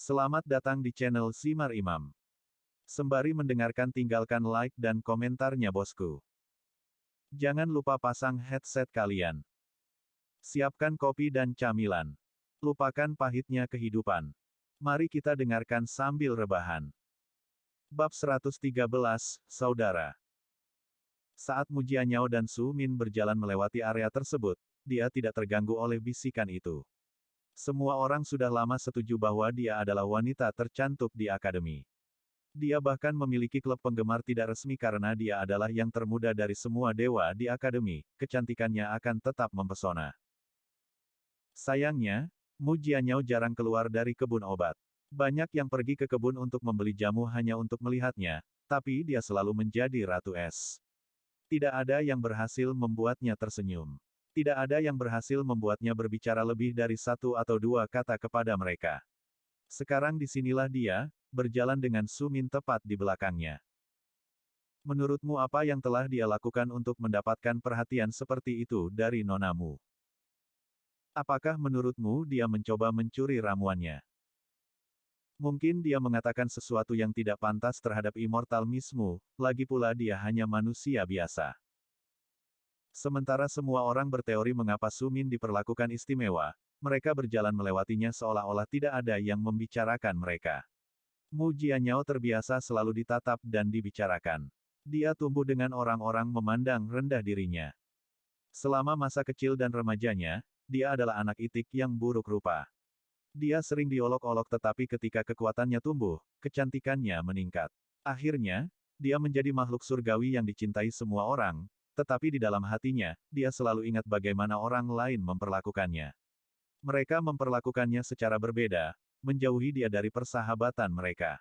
Selamat datang di channel Simar Imam. Sembari mendengarkan tinggalkan like dan komentarnya bosku. Jangan lupa pasang headset kalian. Siapkan kopi dan camilan. Lupakan pahitnya kehidupan. Mari kita dengarkan sambil rebahan. Bab 113, Saudara. Saat Mu Jianyao dan Su Min berjalan melewati area tersebut, dia tidak terganggu oleh bisikan itu. Semua orang sudah lama setuju bahwa dia adalah wanita tercantik di akademi. Dia bahkan memiliki klub penggemar tidak resmi karena dia adalah yang termuda dari semua dewa di akademi, kecantikannya akan tetap mempesona. Sayangnya, Mu Jianyao jarang keluar dari kebun obat. Banyak yang pergi ke kebun untuk membeli jamu hanya untuk melihatnya, tapi dia selalu menjadi ratu es. Tidak ada yang berhasil membuatnya tersenyum. Tidak ada yang berhasil membuatnya berbicara lebih dari satu atau dua kata kepada mereka. Sekarang disinilah dia, berjalan dengan Su Min tepat di belakangnya. Menurutmu apa yang telah dia lakukan untuk mendapatkan perhatian seperti itu dari nonamu? Apakah menurutmu dia mencoba mencuri ramuannya? Mungkin dia mengatakan sesuatu yang tidak pantas terhadap Immortal Miss-mu, lagi pula dia hanya manusia biasa. Sementara semua orang berteori mengapa Su Min diperlakukan istimewa, mereka berjalan melewatinya seolah-olah tidak ada yang membicarakan mereka. Mu Jianyao terbiasa selalu ditatap dan dibicarakan. Dia tumbuh dengan orang-orang memandang rendah dirinya. Selama masa kecil dan remajanya, dia adalah anak itik yang buruk rupa. Dia sering diolok-olok tetapi ketika kekuatannya tumbuh, kecantikannya meningkat. Akhirnya, dia menjadi makhluk surgawi yang dicintai semua orang, tetapi di dalam hatinya, dia selalu ingat bagaimana orang lain memperlakukannya. Mereka memperlakukannya secara berbeda, menjauhi dia dari persahabatan mereka.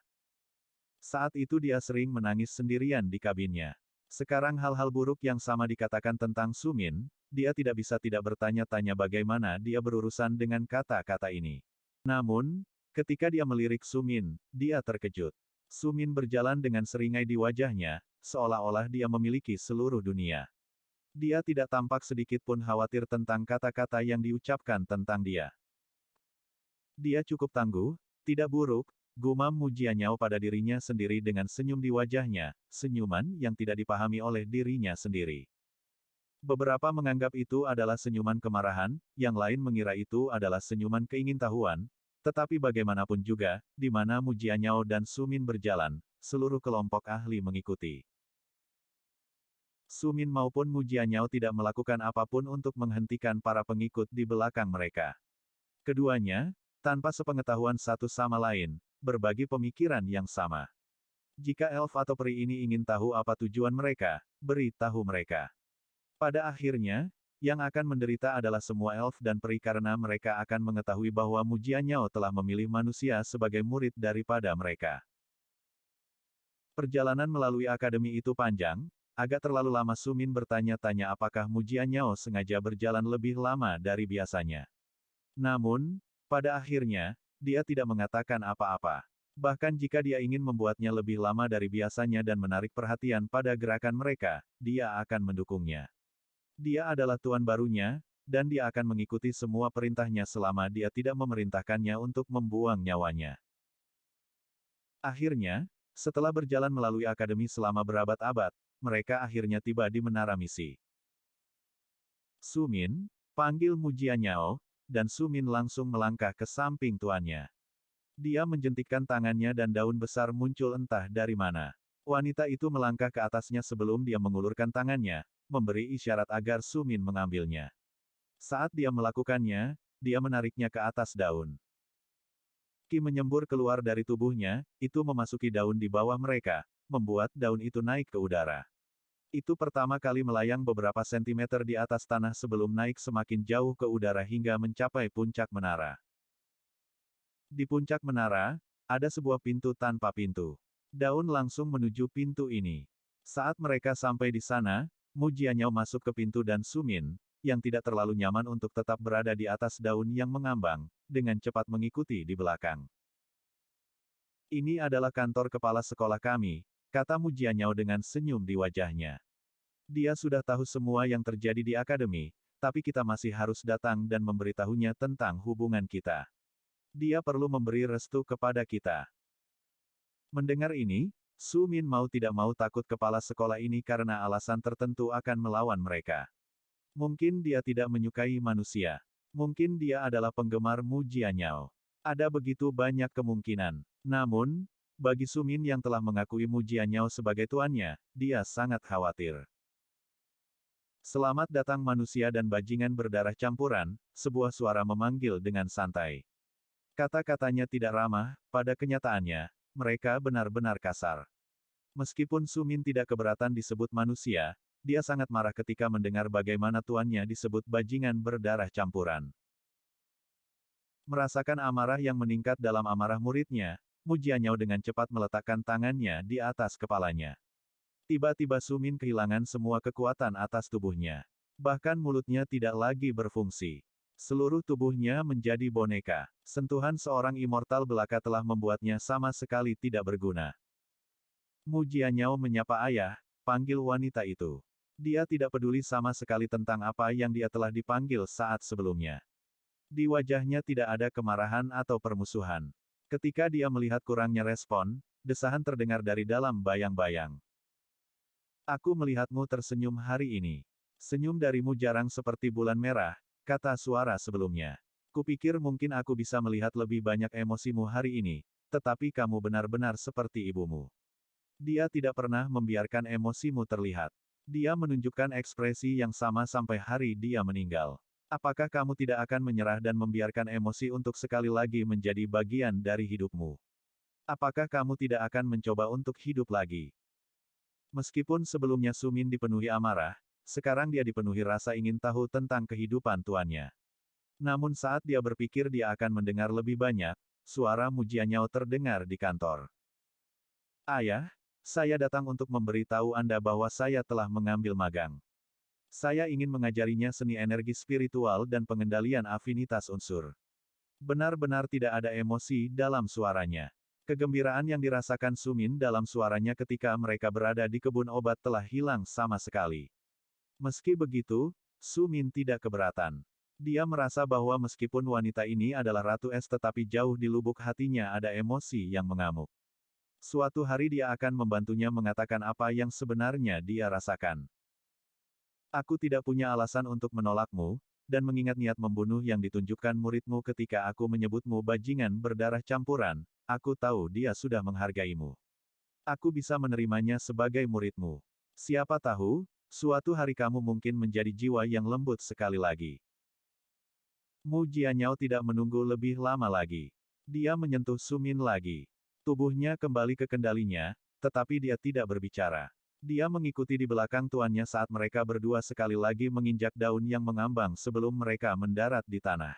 Saat itu dia sering menangis sendirian di kabinnya. Sekarang hal-hal buruk yang sama dikatakan tentang Su Min, dia tidak bisa tidak bertanya-tanya bagaimana dia berurusan dengan kata-kata ini. Namun, ketika dia melirik Su Min, dia terkejut. Su Min berjalan dengan seringai di wajahnya, seolah-olah dia memiliki seluruh dunia. Dia tidak tampak sedikit pun khawatir tentang kata-kata yang diucapkan tentang dia. Dia cukup tangguh, tidak buruk, gumam Mu Jianyao pada dirinya sendiri dengan senyum di wajahnya, senyuman yang tidak dipahami oleh dirinya sendiri. Beberapa menganggap itu adalah senyuman kemarahan, yang lain mengira itu adalah senyuman keingintahuan, tetapi bagaimanapun juga, di mana Mu Jianyao dan Su Min berjalan, seluruh kelompok ahli mengikuti. Su Min maupun Mu Jianyao tidak melakukan apapun untuk menghentikan para pengikut di belakang mereka. Keduanya, tanpa sepengetahuan satu sama lain, berbagi pemikiran yang sama. Jika elf atau peri ini ingin tahu apa tujuan mereka, beri tahu mereka. Pada akhirnya, yang akan menderita adalah semua elf dan peri karena mereka akan mengetahui bahwa Mu Jianyao telah memilih manusia sebagai murid daripada mereka. Perjalanan melalui akademi itu panjang, agak terlalu lama. Su Min bertanya-tanya apakah Mu Jianyao sengaja berjalan lebih lama dari biasanya. Namun, pada akhirnya, dia tidak mengatakan apa-apa. Bahkan jika dia ingin membuatnya lebih lama dari biasanya dan menarik perhatian pada gerakan mereka, dia akan mendukungnya. Dia adalah tuan barunya, dan dia akan mengikuti semua perintahnya selama dia tidak memerintahkannya untuk membuang nyawanya. Akhirnya, setelah berjalan melalui akademi selama berabad-abad, mereka akhirnya tiba di menara misi. Su Min, panggil Mu Jianyao, dan Su Min langsung melangkah ke samping tuannya. Dia menjentikkan tangannya dan daun besar muncul entah dari mana. Wanita itu melangkah ke atasnya sebelum dia mengulurkan tangannya, memberi isyarat agar Su Min mengambilnya. Saat dia melakukannya, dia menariknya ke atas daun. Qi menyembur keluar dari tubuhnya, itu memasuki daun di bawah mereka, membuat daun itu naik ke udara. Itu pertama kali melayang beberapa sentimeter di atas tanah sebelum naik semakin jauh ke udara hingga mencapai puncak menara. Di puncak menara, ada sebuah pintu tanpa pintu. Daun langsung menuju pintu ini. Saat mereka sampai di sana, Mu Jianyao masuk ke pintu dan Su Min, yang tidak terlalu nyaman untuk tetap berada di atas daun yang mengambang, dengan cepat mengikuti di belakang. Ini adalah kantor kepala sekolah kami, kata Mu Jianyao dengan senyum di wajahnya. Dia sudah tahu semua yang terjadi di akademi, tapi kita masih harus datang dan memberitahunya tentang hubungan kita. Dia perlu memberi restu kepada kita. Mendengar ini, Su Min mau tidak mau takut kepala sekolah ini karena alasan tertentu akan melawan mereka. Mungkin dia tidak menyukai manusia. Mungkin dia adalah penggemar Mu Jianyao. Ada begitu banyak kemungkinan. Namun, bagi Su Min yang telah mengakui Mu Jianyao sebagai tuannya, dia sangat khawatir. Selamat datang manusia dan bajingan berdarah campuran, sebuah suara memanggil dengan santai. Kata-katanya tidak ramah, pada kenyataannya, mereka benar-benar kasar. Meskipun Su Min tidak keberatan disebut manusia, dia sangat marah ketika mendengar bagaimana tuannya disebut bajingan berdarah campuran. Merasakan amarah yang meningkat dalam amarah muridnya, Mu Jianyao dengan cepat meletakkan tangannya di atas kepalanya. Tiba-tiba Su Min kehilangan semua kekuatan atas tubuhnya. Bahkan mulutnya tidak lagi berfungsi. Seluruh tubuhnya menjadi boneka. Sentuhan seorang immortal belaka telah membuatnya sama sekali tidak berguna. Mu Jianyao menyapa ayah, panggil wanita itu. Dia tidak peduli sama sekali tentang apa yang dia telah dipanggil saat sebelumnya. Di wajahnya tidak ada kemarahan atau permusuhan. Ketika dia melihat kurangnya respon, desahan terdengar dari dalam bayang-bayang. Aku melihatmu tersenyum hari ini. Senyum darimu jarang seperti bulan merah, kata suara sebelumnya. Kupikir mungkin aku bisa melihat lebih banyak emosimu hari ini, tetapi kamu benar-benar seperti ibumu. Dia tidak pernah membiarkan emosimu terlihat. Dia menunjukkan ekspresi yang sama sampai hari dia meninggal. Apakah kamu tidak akan menyerah dan membiarkan emosi untuk sekali lagi menjadi bagian dari hidupmu? Apakah kamu tidak akan mencoba untuk hidup lagi? Meskipun sebelumnya Su Min dipenuhi amarah, sekarang dia dipenuhi rasa ingin tahu tentang kehidupan tuannya. Namun saat dia berpikir dia akan mendengar lebih banyak, suara Mu Jianyao terdengar di kantor. Ayah, saya datang untuk memberitahu Anda bahwa saya telah mengambil magang. Saya ingin mengajarinya seni energi spiritual dan pengendalian afinitas unsur. Benar-benar tidak ada emosi dalam suaranya. Kegembiraan yang dirasakan Su Min dalam suaranya ketika mereka berada di kebun obat telah hilang sama sekali. Meski begitu, Su Min tidak keberatan. Dia merasa bahwa meskipun wanita ini adalah Ratu Es tetapi jauh di lubuk hatinya ada emosi yang mengamuk. Suatu hari dia akan membantunya mengatakan apa yang sebenarnya dia rasakan. Aku tidak punya alasan untuk menolakmu, dan mengingat niat membunuh yang ditunjukkan muridmu ketika aku menyebutmu bajingan berdarah campuran, aku tahu dia sudah menghargaimu. Aku bisa menerimanya sebagai muridmu. Siapa tahu, suatu hari kamu mungkin menjadi jiwa yang lembut sekali lagi. Mu Jianyao tidak menunggu lebih lama lagi. Dia menyentuh Su Min lagi. Tubuhnya kembali ke kendalinya, tetapi dia tidak berbicara. Dia mengikuti di belakang tuannya saat mereka berdua sekali lagi menginjak daun yang mengambang sebelum mereka mendarat di tanah.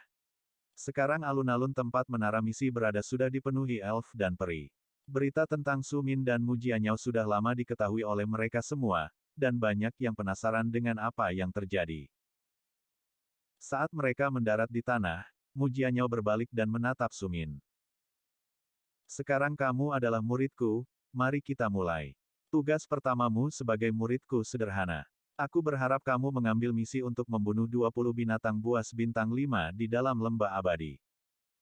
Sekarang alun-alun tempat menara misi berada sudah dipenuhi elf dan peri. Berita tentang Su Min dan Mu Jianyao sudah lama diketahui oleh mereka semua, dan banyak yang penasaran dengan apa yang terjadi. Saat mereka mendarat di tanah, Mu Jianyao berbalik dan menatap Su Min. Sekarang kamu adalah muridku, mari kita mulai. Tugas pertamamu sebagai muridku sederhana. Aku berharap kamu mengambil misi untuk membunuh 20 binatang buas bintang 5 di dalam lembah abadi.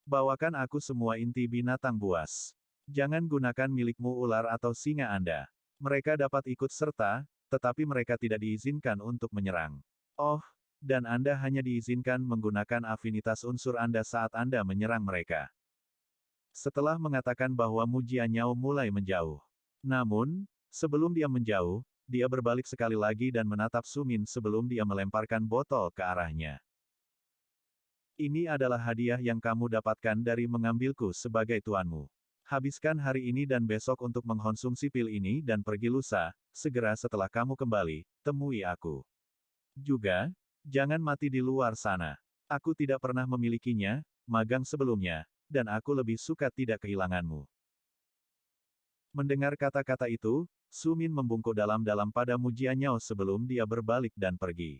Bawakan aku semua inti binatang buas. Jangan gunakan milikmu ular atau singa Anda. Mereka dapat ikut serta, tetapi mereka tidak diizinkan untuk menyerang. Oh, dan Anda hanya diizinkan menggunakan afinitas unsur Anda saat Anda menyerang mereka. Setelah mengatakan bahwa Mu Jianyao mulai menjauh. Namun, sebelum dia menjauh, dia berbalik sekali lagi dan menatap Su Min sebelum dia melemparkan botol ke arahnya. Ini adalah hadiah yang kamu dapatkan dari mengambilku sebagai tuanmu. Habiskan hari ini dan besok untuk mengkonsumsi pil ini dan pergi lusa, segera setelah kamu kembali, temui aku. Juga, jangan mati di luar sana. Aku tidak pernah memilikinya, magang sebelumnya, dan aku lebih suka tidak kehilanganmu. Mendengar kata-kata itu, Su Min membungkuk dalam-dalam pada Mu Jianyao sebelum dia berbalik dan pergi.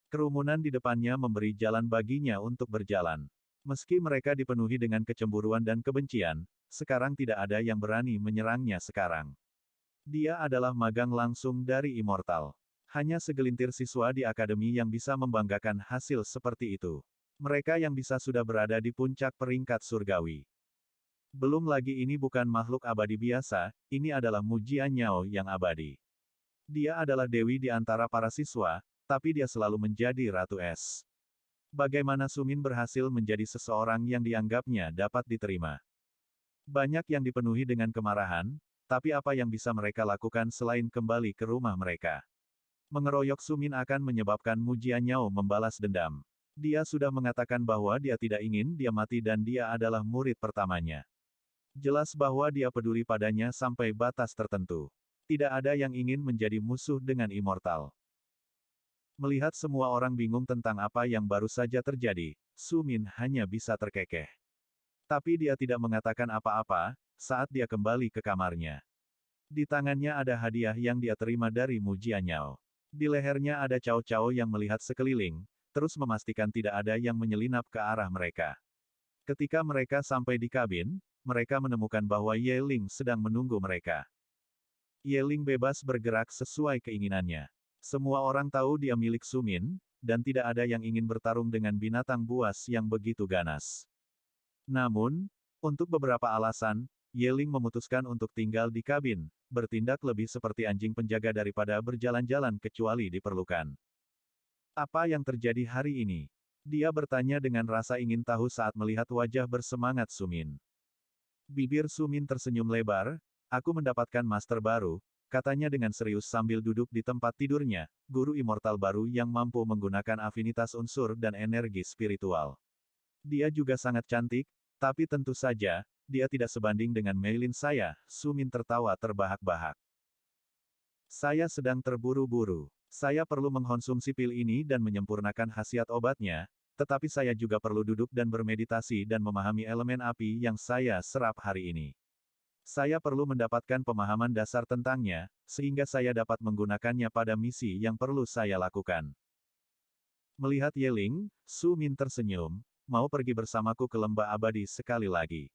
Kerumunan di depannya memberi jalan baginya untuk berjalan. Meski mereka dipenuhi dengan kecemburuan dan kebencian, sekarang tidak ada yang berani menyerangnya sekarang. Dia adalah magang langsung dari Immortal. Hanya segelintir siswa di akademi yang bisa membanggakan hasil seperti itu. Mereka yang bisa sudah berada di puncak peringkat surgawi. Belum lagi ini bukan makhluk abadi biasa, ini adalah Mujian Nyao yang abadi. Dia adalah dewi di antara para siswa, tapi dia selalu menjadi Ratu Es. Bagaimana Sumin berhasil menjadi seseorang yang dianggapnya dapat diterima? Banyak yang dipenuhi dengan kemarahan, tapi apa yang bisa mereka lakukan selain kembali ke rumah mereka? Mengeroyok Sumin akan menyebabkan Mujian Nyao membalas dendam. Dia sudah mengatakan bahwa dia tidak ingin dia mati dan dia adalah murid pertamanya. Jelas bahwa dia peduli padanya sampai batas tertentu. Tidak ada yang ingin menjadi musuh dengan immortal. Melihat semua orang bingung tentang apa yang baru saja terjadi, Sumin hanya bisa terkekeh. Tapi dia tidak mengatakan apa-apa, saat dia kembali ke kamarnya. Di tangannya ada hadiah yang dia terima dari Mujian Nyao. Di lehernya ada Cao-Cao yang melihat sekeliling, terus memastikan tidak ada yang menyelinap ke arah mereka. Ketika mereka sampai di kabin, mereka menemukan bahwa Ye Ling sedang menunggu mereka. Ye Ling bebas bergerak sesuai keinginannya. Semua orang tahu dia milik Sumin, dan tidak ada yang ingin bertarung dengan binatang buas yang begitu ganas. Namun, untuk beberapa alasan, Ye Ling memutuskan untuk tinggal di kabin, bertindak lebih seperti anjing penjaga daripada berjalan-jalan kecuali diperlukan. Apa yang terjadi hari ini? Dia bertanya dengan rasa ingin tahu saat melihat wajah bersemangat Sumin. Bibir Sumin tersenyum lebar, aku mendapatkan master baru, katanya dengan serius sambil duduk di tempat tidurnya, guru immortal baru yang mampu menggunakan afinitas unsur dan energi spiritual. Dia juga sangat cantik, tapi tentu saja, dia tidak sebanding dengan Meilin saya, Sumin tertawa terbahak-bahak. Saya sedang terburu-buru. Saya perlu mengkonsumsi pil ini dan menyempurnakan khasiat obatnya, tetapi saya juga perlu duduk dan bermeditasi dan memahami elemen api yang saya serap hari ini. Saya perlu mendapatkan pemahaman dasar tentangnya, sehingga saya dapat menggunakannya pada misi yang perlu saya lakukan. Melihat Ye Ling, Sumin tersenyum, mau pergi bersamaku ke lembah abadi sekali lagi.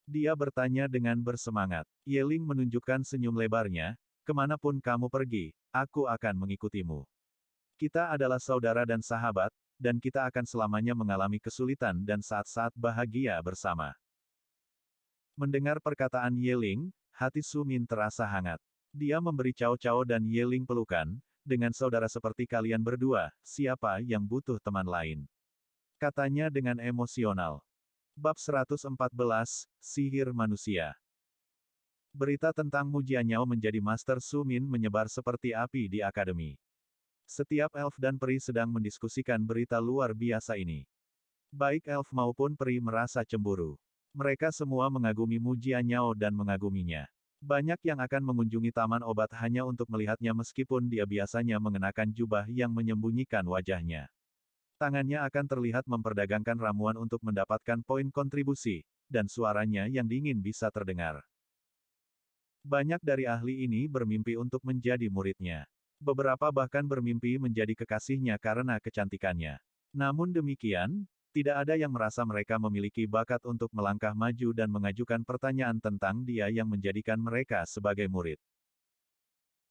Dia bertanya dengan bersemangat. Ye Ling menunjukkan senyum lebarnya, kemanapun kamu pergi, aku akan mengikutimu. Kita adalah saudara dan sahabat, dan kita akan selamanya mengalami kesulitan dan saat-saat bahagia bersama. Mendengar perkataan Ye Ling, hati Sumin terasa hangat. Dia memberi Cao Cao dan Ye Ling pelukan, dengan saudara seperti kalian berdua, siapa yang butuh teman lain? Katanya dengan emosional. Bab 114, Sihir Manusia. Berita tentang Mujian Nyao menjadi Master Sumin menyebar seperti api di akademi. Setiap elf dan peri sedang mendiskusikan berita luar biasa ini. Baik elf maupun peri merasa cemburu. Mereka semua mengagumi Mujian Nyao dan mengaguminya. Banyak yang akan mengunjungi taman obat hanya untuk melihatnya meskipun dia biasanya mengenakan jubah yang menyembunyikan wajahnya. Tangannya akan terlihat memperdagangkan ramuan untuk mendapatkan poin kontribusi, dan suaranya yang dingin bisa terdengar. Banyak dari ahli ini bermimpi untuk menjadi muridnya. Beberapa bahkan bermimpi menjadi kekasihnya karena kecantikannya. Namun demikian, tidak ada yang merasa mereka memiliki bakat untuk melangkah maju dan mengajukan pertanyaan tentang dia yang menjadikan mereka sebagai murid.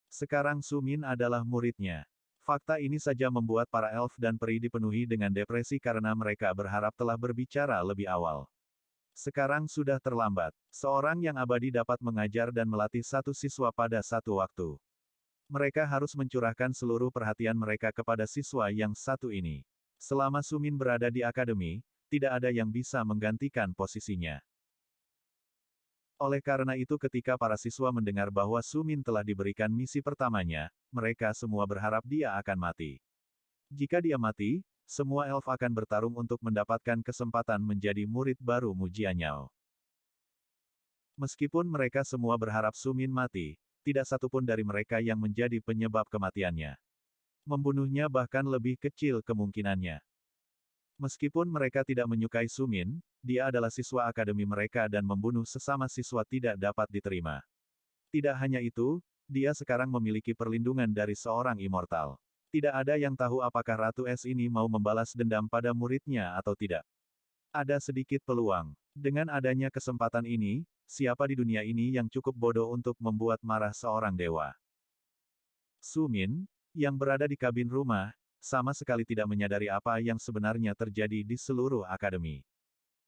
Sekarang Sumin adalah muridnya. Fakta ini saja membuat para elf dan peri dipenuhi dengan depresi karena mereka berharap telah berbicara lebih awal. Sekarang sudah terlambat. Seorang yang abadi dapat mengajar dan melatih satu siswa pada satu waktu. Mereka harus mencurahkan seluruh perhatian mereka kepada siswa yang satu ini. Selama Sumin berada di akademi, tidak ada yang bisa menggantikan posisinya. Oleh karena itu ketika para siswa mendengar bahwa Sumin telah diberikan misi pertamanya, mereka semua berharap dia akan mati. Jika dia mati, semua elf akan bertarung untuk mendapatkan kesempatan menjadi murid baru Mujian Nyao. Meskipun mereka semua berharap Sumin mati, tidak satupun dari mereka yang menjadi penyebab kematiannya. Membunuhnya bahkan lebih kecil kemungkinannya. Meskipun mereka tidak menyukai Sumin, dia adalah siswa akademi mereka dan membunuh sesama siswa tidak dapat diterima. Tidak hanya itu, dia sekarang memiliki perlindungan dari seorang immortal. Tidak ada yang tahu apakah Ratu Es ini mau membalas dendam pada muridnya atau tidak. Ada sedikit peluang. Dengan adanya kesempatan ini, siapa di dunia ini yang cukup bodoh untuk membuat marah seorang dewa? Sumin, yang berada di kabin rumah, sama sekali tidak menyadari apa yang sebenarnya terjadi di seluruh akademi.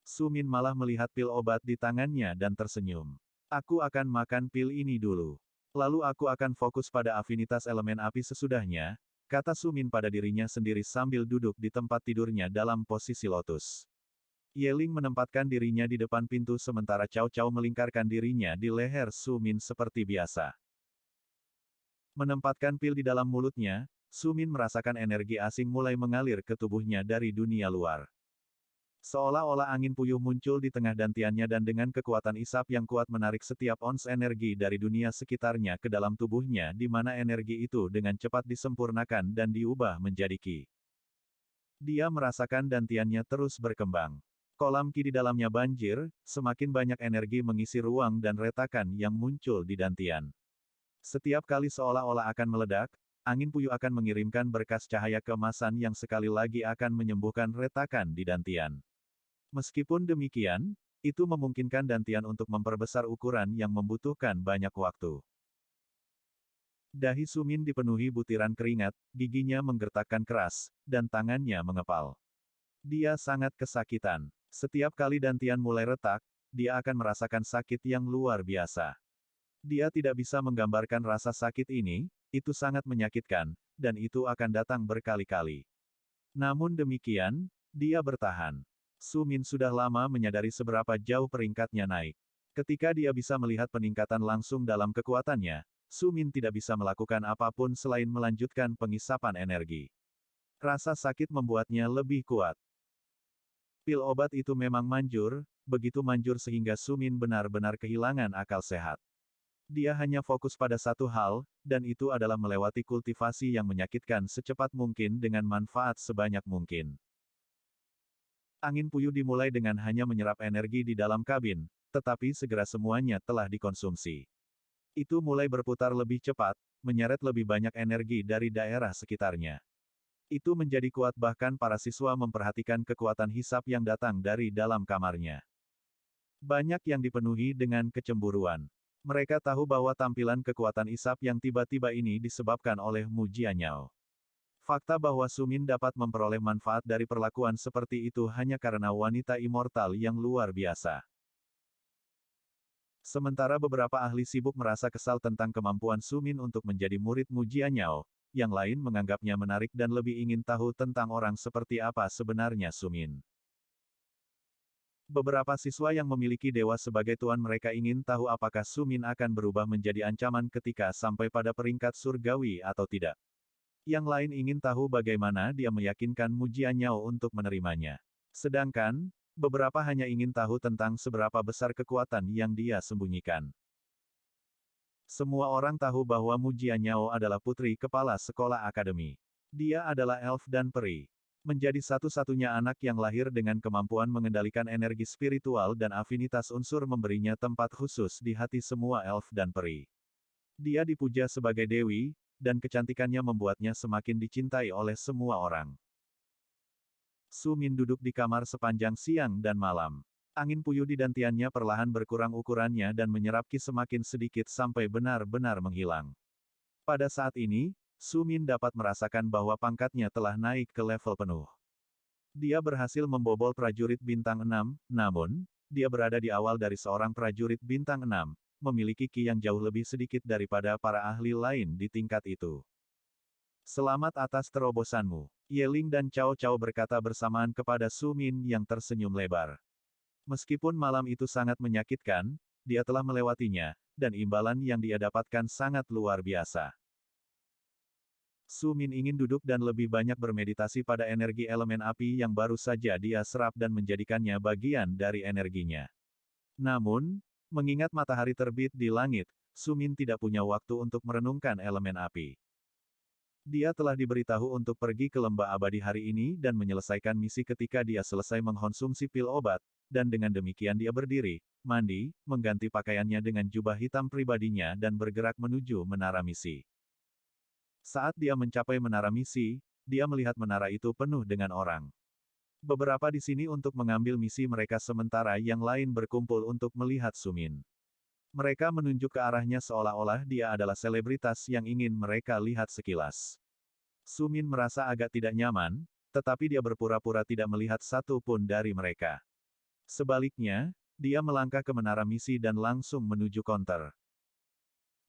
Su Min malah melihat pil obat di tangannya dan tersenyum. Aku akan makan pil ini dulu. Lalu aku akan fokus pada afinitas elemen api sesudahnya, kata Su Min pada dirinya sendiri sambil duduk di tempat tidurnya dalam posisi lotus. Yeling menempatkan dirinya di depan pintu sementara Cao Cao melingkarkan dirinya di leher Su Min seperti biasa. Menempatkan pil di dalam mulutnya, Su Min merasakan energi asing mulai mengalir ke tubuhnya dari dunia luar. Seolah-olah angin puyuh muncul di tengah dantiannya dan dengan kekuatan isap yang kuat menarik setiap ons energi dari dunia sekitarnya ke dalam tubuhnya di mana energi itu dengan cepat disempurnakan dan diubah menjadi Qi. Dia merasakan dantiannya terus berkembang. Kolam Qi di dalamnya banjir, semakin banyak energi mengisi ruang dan retakan yang muncul di dantian. Setiap kali seolah-olah akan meledak, angin puyuh akan mengirimkan berkas cahaya keemasan yang sekali lagi akan menyembuhkan retakan di dantian. Meskipun demikian, itu memungkinkan dantian untuk memperbesar ukuran yang membutuhkan banyak waktu. Dahi Su Min dipenuhi butiran keringat, giginya menggertakkan keras, dan tangannya mengepal. Dia sangat kesakitan. Setiap kali dantian mulai retak, dia akan merasakan sakit yang luar biasa. Dia tidak bisa menggambarkan rasa sakit ini, itu sangat menyakitkan, dan itu akan datang berkali-kali. Namun demikian, dia bertahan. Su Min sudah lama menyadari seberapa jauh peringkatnya naik. Ketika dia bisa melihat peningkatan langsung dalam kekuatannya, Su Min tidak bisa melakukan apapun selain melanjutkan pengisapan energi. Rasa sakit membuatnya lebih kuat. Pil obat itu memang manjur, begitu manjur sehingga Su Min benar-benar kehilangan akal sehat. Dia hanya fokus pada satu hal, dan itu adalah melewati kultivasi yang menyakitkan secepat mungkin dengan manfaat sebanyak mungkin. Angin puyuh dimulai dengan hanya menyerap energi di dalam kabin, tetapi segera semuanya telah dikonsumsi. Itu mulai berputar lebih cepat, menyeret lebih banyak energi dari daerah sekitarnya. Itu menjadi kuat bahkan para siswa memperhatikan kekuatan hisap yang datang dari dalam kamarnya. Banyak yang dipenuhi dengan kecemburuan. Mereka tahu bahwa tampilan kekuatan isap yang tiba-tiba ini disebabkan oleh Mu Jianyao. Fakta bahwa Su Min dapat memperoleh manfaat dari perlakuan seperti itu hanya karena wanita immortal yang luar biasa. Sementara beberapa ahli sibuk merasa kesal tentang kemampuan Su Min untuk menjadi murid Mu Jianyao, yang lain menganggapnya menarik dan lebih ingin tahu tentang orang seperti apa sebenarnya Su Min. Beberapa siswa yang memiliki dewa sebagai tuan mereka ingin tahu apakah Su Min akan berubah menjadi ancaman ketika sampai pada peringkat surgawi atau tidak. Yang lain ingin tahu bagaimana dia meyakinkan Mu Jianyao untuk menerimanya. Sedangkan, beberapa hanya ingin tahu tentang seberapa besar kekuatan yang dia sembunyikan. Semua orang tahu bahwa Mu Jianyao adalah putri kepala sekolah akademi. Dia adalah elf dan peri. Menjadi satu-satunya anak yang lahir dengan kemampuan mengendalikan energi spiritual dan afinitas unsur memberinya tempat khusus di hati semua elf dan peri. Dia dipuja sebagai dewi, dan kecantikannya membuatnya semakin dicintai oleh semua orang. Su Min duduk di kamar sepanjang siang dan malam. Angin puyuh di dantiannya perlahan berkurang ukurannya dan menyerap Qi semakin sedikit sampai benar-benar menghilang. Pada saat ini, Su Min dapat merasakan bahwa pangkatnya telah naik ke level penuh. Dia berhasil membobol prajurit bintang 6, namun, dia berada di awal dari seorang prajurit bintang 6, memiliki Qi yang jauh lebih sedikit daripada para ahli lain di tingkat itu. Selamat atas terobosanmu, Yeling dan Cao Cao berkata bersamaan kepada Su Min yang tersenyum lebar. Meskipun malam itu sangat menyakitkan, dia telah melewatinya, dan imbalan yang dia dapatkan sangat luar biasa. Su Min ingin duduk dan lebih banyak bermeditasi pada energi elemen api yang baru saja dia serap dan menjadikannya bagian dari energinya. Namun, mengingat matahari terbit di langit, Su Min tidak punya waktu untuk merenungkan elemen api. Dia telah diberitahu untuk pergi ke lembah abadi hari ini dan menyelesaikan misi ketika dia selesai mengkonsumsi pil obat, dan dengan demikian dia berdiri, mandi, mengganti pakaiannya dengan jubah hitam pribadinya dan bergerak menuju menara misi. Saat dia mencapai menara misi, dia melihat menara itu penuh dengan orang. Beberapa di sini untuk mengambil misi mereka sementara yang lain berkumpul untuk melihat Su Min. Mereka menunjuk ke arahnya seolah-olah dia adalah selebritas yang ingin mereka lihat sekilas. Sumin merasa agak tidak nyaman, tetapi dia berpura-pura tidak melihat satu pun dari mereka. Sebaliknya, dia melangkah ke menara misi dan langsung menuju konter.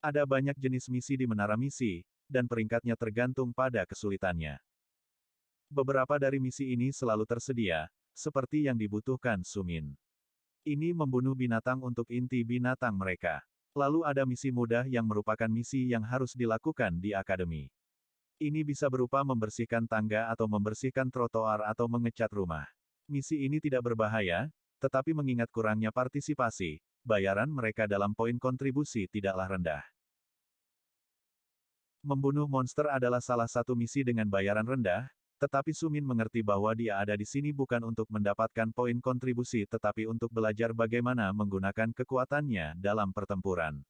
Ada banyak jenis misi di menara misi, dan peringkatnya tergantung pada kesulitannya. Beberapa dari misi ini selalu tersedia, seperti yang dibutuhkan Sumin. Ini membunuh binatang untuk inti binatang mereka. Lalu ada misi mudah yang merupakan misi yang harus dilakukan di akademi. Ini bisa berupa membersihkan tangga atau membersihkan trotoar atau mengecat rumah. Misi ini tidak berbahaya, tetapi mengingat kurangnya partisipasi, bayaran mereka dalam poin kontribusi tidaklah rendah. Membunuh monster adalah salah satu misi dengan bayaran rendah, tetapi Sumin mengerti bahwa dia ada di sini bukan untuk mendapatkan poin kontribusi tetapi untuk belajar bagaimana menggunakan kekuatannya dalam pertempuran.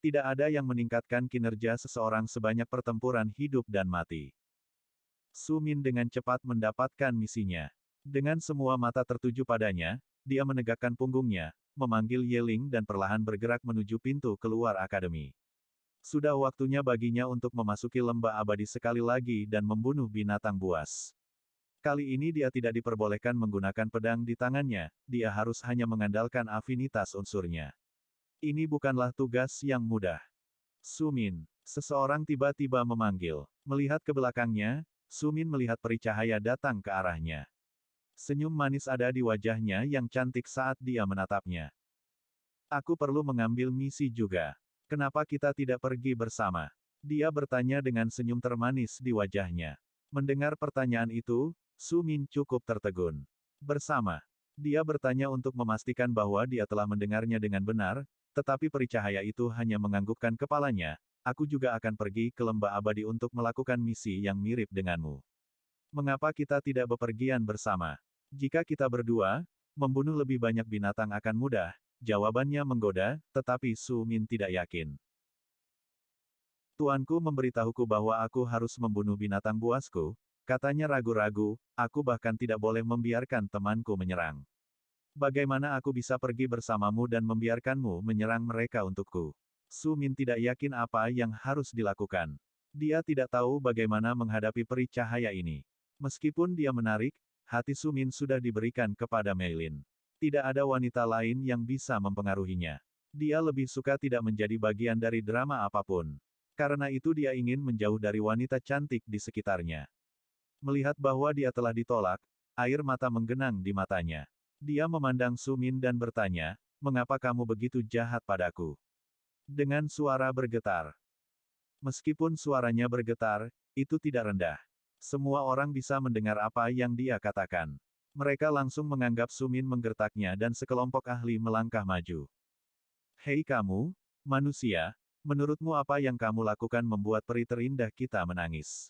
Tidak ada yang meningkatkan kinerja seseorang sebanyak pertempuran hidup dan mati. Sumin dengan cepat mendapatkan misinya. Dengan semua mata tertuju padanya, dia menegakkan punggungnya, memanggil Yeling dan perlahan bergerak menuju pintu keluar akademi. Sudah waktunya baginya untuk memasuki lembah abadi sekali lagi dan membunuh binatang buas. Kali ini dia tidak diperbolehkan menggunakan pedang di tangannya, dia harus hanya mengandalkan afinitas unsurnya. Ini bukanlah tugas yang mudah. Sumin. Seseorang tiba-tiba memanggil. Melihat ke belakangnya, Sumin melihat peri cahaya datang ke arahnya. Senyum manis ada di wajahnya yang cantik saat dia menatapnya. Aku perlu mengambil misi juga. Kenapa kita tidak pergi bersama? Dia bertanya dengan senyum termanis di wajahnya. Mendengar pertanyaan itu, Sumin cukup tertegun. Bersama. Dia bertanya untuk memastikan bahwa dia telah mendengarnya dengan benar, tetapi peri cahaya itu hanya menganggukkan kepalanya. Aku juga akan pergi ke lembah abadi untuk melakukan misi yang mirip denganmu. Mengapa kita tidak bepergian bersama? Jika kita berdua, membunuh lebih banyak binatang akan mudah. Jawabannya menggoda, tetapi Sumin tidak yakin. Tuanku memberitahuku bahwa aku harus membunuh binatang buasku, katanya ragu-ragu, aku bahkan tidak boleh membiarkan temanku menyerang. Bagaimana aku bisa pergi bersamamu dan membiarkanmu menyerang mereka untukku? Sumin tidak yakin apa yang harus dilakukan. Dia tidak tahu bagaimana menghadapi peri cahaya ini. Meskipun dia menarik, hati Sumin sudah diberikan kepada Meilin. Tidak ada wanita lain yang bisa mempengaruhinya. Dia lebih suka tidak menjadi bagian dari drama apapun. Karena itu dia ingin menjauh dari wanita cantik di sekitarnya. Melihat bahwa dia telah ditolak, air mata menggenang di matanya. Dia memandang Sumin dan bertanya, mengapa kamu begitu jahat padaku? Dengan suara bergetar. Meskipun suaranya bergetar, itu tidak rendah. Semua orang bisa mendengar apa yang dia katakan. Mereka langsung menganggap Sumin menggertaknya dan sekelompok ahli melangkah maju. Hei kamu, manusia, menurutmu apa yang kamu lakukan membuat peri terindah kita menangis?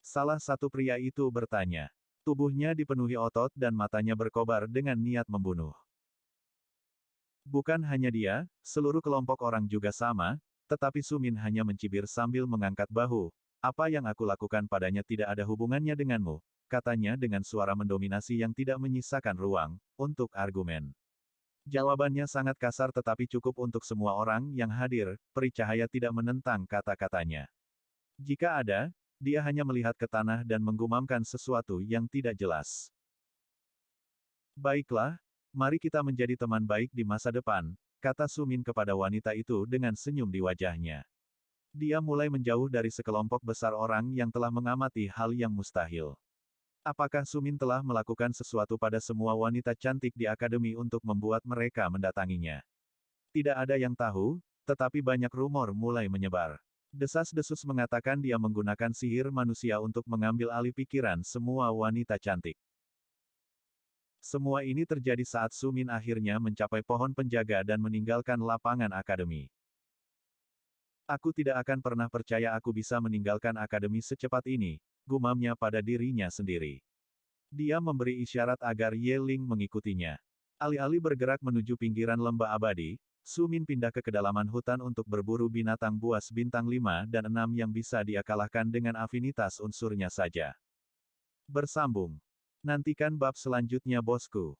Salah satu pria itu bertanya. Tubuhnya dipenuhi otot dan matanya berkobar dengan niat membunuh. Bukan hanya dia, seluruh kelompok orang juga sama, tetapi Sumin hanya mencibir sambil mengangkat bahu. Apa yang aku lakukan padanya tidak ada hubungannya denganmu, katanya dengan suara mendominasi yang tidak menyisakan ruang untuk argumen. Jawabannya sangat kasar tetapi cukup untuk semua orang yang hadir, peri cahaya tidak menentang kata-katanya. Jika ada, dia hanya melihat ke tanah dan menggumamkan sesuatu yang tidak jelas. Baiklah, mari kita menjadi teman baik di masa depan, kata Sumin kepada wanita itu dengan senyum di wajahnya. Dia mulai menjauh dari sekelompok besar orang yang telah mengamati hal yang mustahil. Apakah Sumin telah melakukan sesuatu pada semua wanita cantik di akademi untuk membuat mereka mendatanginya? Tidak ada yang tahu, tetapi banyak rumor mulai menyebar. Desas-desus mengatakan dia menggunakan sihir manusia untuk mengambil alih pikiran semua wanita cantik. Semua ini terjadi saat Sumin akhirnya mencapai pohon penjaga dan meninggalkan lapangan akademi. Aku tidak akan pernah percaya aku bisa meninggalkan akademi secepat ini, gumamnya pada dirinya sendiri. Dia memberi isyarat agar Yeling mengikutinya. Alih-alih bergerak menuju pinggiran lembah abadi, Sumin pindah ke kedalaman hutan untuk berburu binatang buas bintang 5 dan 6 yang bisa dia kalahkan dengan afinitas unsurnya saja. Bersambung. Nantikan bab selanjutnya bosku.